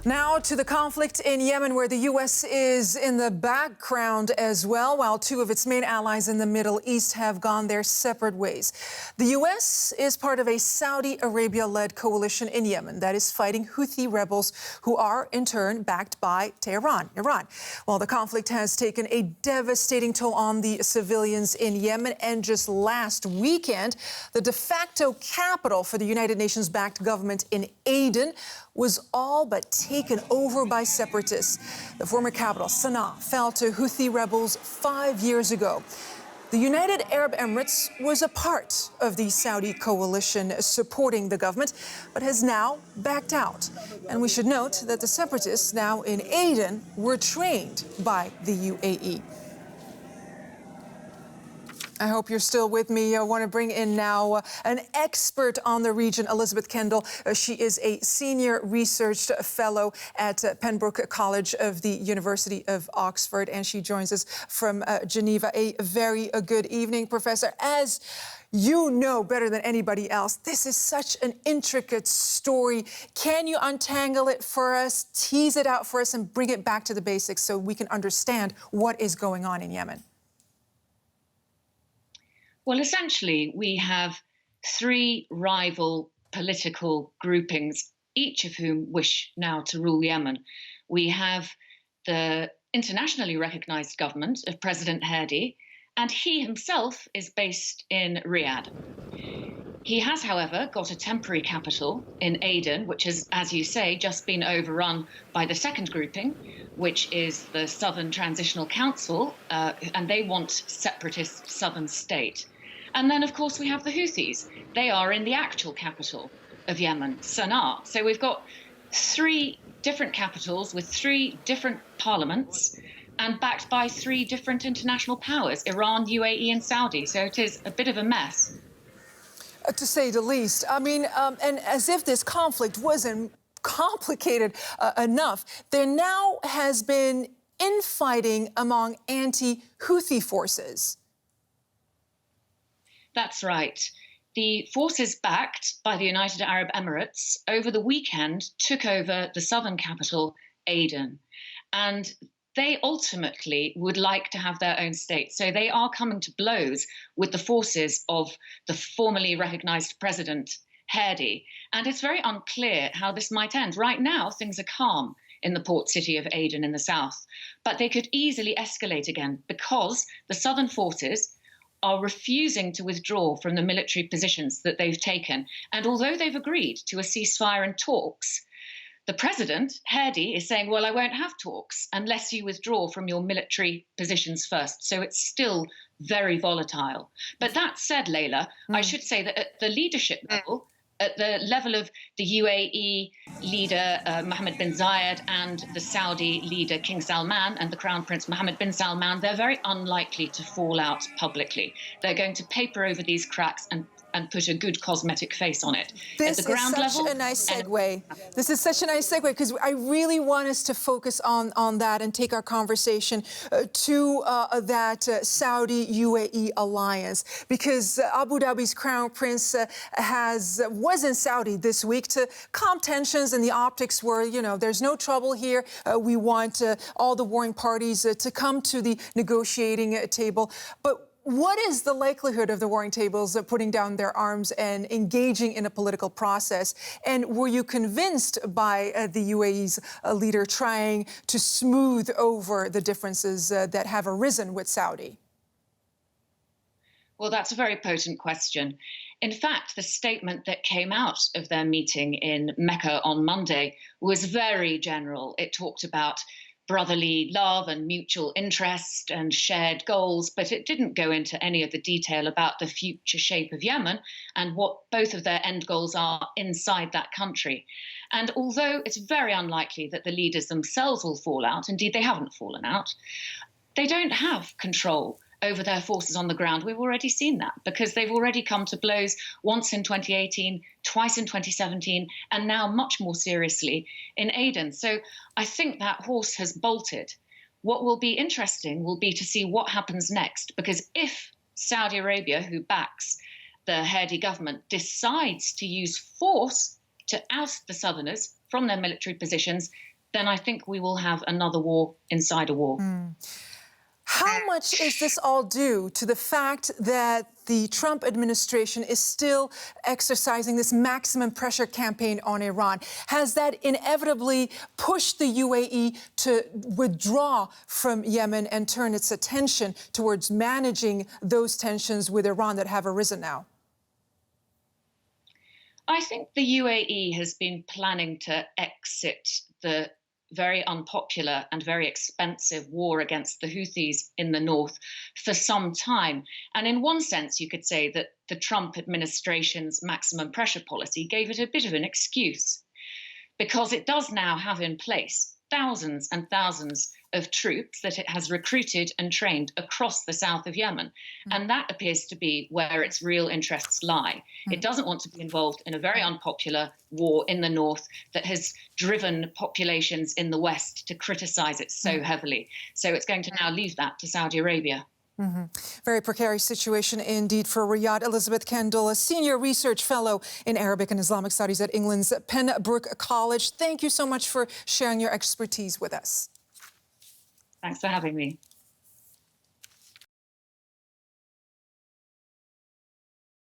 Now to the conflict in Yemen, where the U.S. is in the background as well, while two of its main allies in the Middle East have gone their separate ways. The U.S. is part of a Saudi Arabia-led coalition in Yemen that is fighting Houthi rebels who are, in turn, backed by Tehran, Iran. Well, the conflict has taken a devastating toll on the civilians in Yemen, and just last weekend, the de facto capital for the United Nations-backed government in Aden was all but taken over by separatists. The former capital, Sanaa, fell to Houthi rebels 5 years ago. The United Arab Emirates was a part of the Saudi coalition supporting the government, but has now backed out. And we should note that the separatists now in Aden were trained by the UAE. I hope you're still with me. I want to bring in now an expert on the region, Elizabeth Kendall. She is a senior research fellow at Pembroke College of the University of Oxford, and she joins us from Geneva. A very good evening, Professor. As you know better than anybody else, this is such an intricate story. Can you untangle it for us, tease it out for us, and bring it back to the basics so we can understand what is going on in Yemen? Well, essentially, we have three rival political groupings, each of whom wish now to rule Yemen. We have the internationally recognized government of President Hadi, and he himself is based in Riyadh. He has, however, got a temporary capital in Aden, which has, as you say, just been overrun by the second grouping, which is the Southern Transitional Council, and they want separatist southern state. And then, of course, we have the Houthis. They are in the actual capital of Yemen, Sanaa. So we've got three different capitals with three different parliaments and backed by three different international powers, Iran, UAE and Saudi. So it is a bit of a mess. To say the least. I mean, and as if this conflict wasn't complicated enough, there now has been infighting among anti-Houthi forces. That's right. The forces backed by the United Arab Emirates over the weekend took over the southern capital, Aden. And they ultimately would like to have their own state. So they are coming to blows with the forces of the formerly recognized president, Hadi. And it's very unclear how this might end. Right now, things are calm in the port city of Aden in the south, but they could easily escalate again because the southern forces are refusing to withdraw from the military positions that they've taken. And although they've agreed to a ceasefire and talks, the president, Hadi, is saying, well, I won't have talks unless you withdraw from your military positions first. So it's still very volatile. But that said, Layla, I should say that at the leadership level, at the level of the UAE leader, Mohammed bin Zayed, and the Saudi leader, King Salman, and the Crown Prince, Mohammed bin Salman, they're very unlikely to fall out publicly. They're going to paper over these cracks and put a good cosmetic face on it. This is such a nice segue. This is such a nice segue because I really want us to focus on that and take our conversation to that Saudi-UAE alliance, because Abu Dhabi's Crown Prince was in Saudi this week to calm tensions, and the optics were, you know, there's no trouble here. We want all the warring parties to come to the negotiating table. But what is the likelihood of the warring tables putting down their arms and engaging in a political process? And were you convinced by the UAE's leader trying to smooth over the differences that have arisen with Saudi? Well, that's a very potent question. In fact, the statement that came out of their meeting in Mecca on Monday was very general. It talked about brotherly love and mutual interest and shared goals, but it didn't go into any of the detail about the future shape of Yemen and what both of their end goals are inside that country. And although it's very unlikely that the leaders themselves will fall out, indeed they haven't fallen out, they don't have control over their forces on the ground. We've already seen that because they've already come to blows once in 2018, twice in 2017, and now much more seriously in Aden. So I think that horse has bolted. What will be interesting will be to see what happens next, because if Saudi Arabia, who backs the Hadi government, decides to use force to oust the Southerners from their military positions, then I think we will have another war inside a war. How much is this all due to the fact that the Trump administration is still exercising this maximum pressure campaign on Iran? Has that inevitably pushed the UAE to withdraw from Yemen and turn its attention towards managing those tensions with Iran that have arisen now? I think the UAE has been planning to exit the very unpopular and very expensive war against the Houthis in the north for some time. And in one sense, you could say that the Trump administration's maximum pressure policy gave it a bit of an excuse, because it does now have in place thousands and thousands of troops that it has recruited and trained across the south of Yemen. And that appears to be where its real interests lie. It doesn't want to be involved in a very unpopular war in the north that has driven populations in the west to criticize it so heavily. So it's going to now leave that to Saudi Arabia. Very precarious situation indeed for Riyadh. Elizabeth Kendall, a senior research fellow in Arabic and Islamic studies at England's Pembroke College. Thank you so much for sharing your expertise with us. Thanks for having me.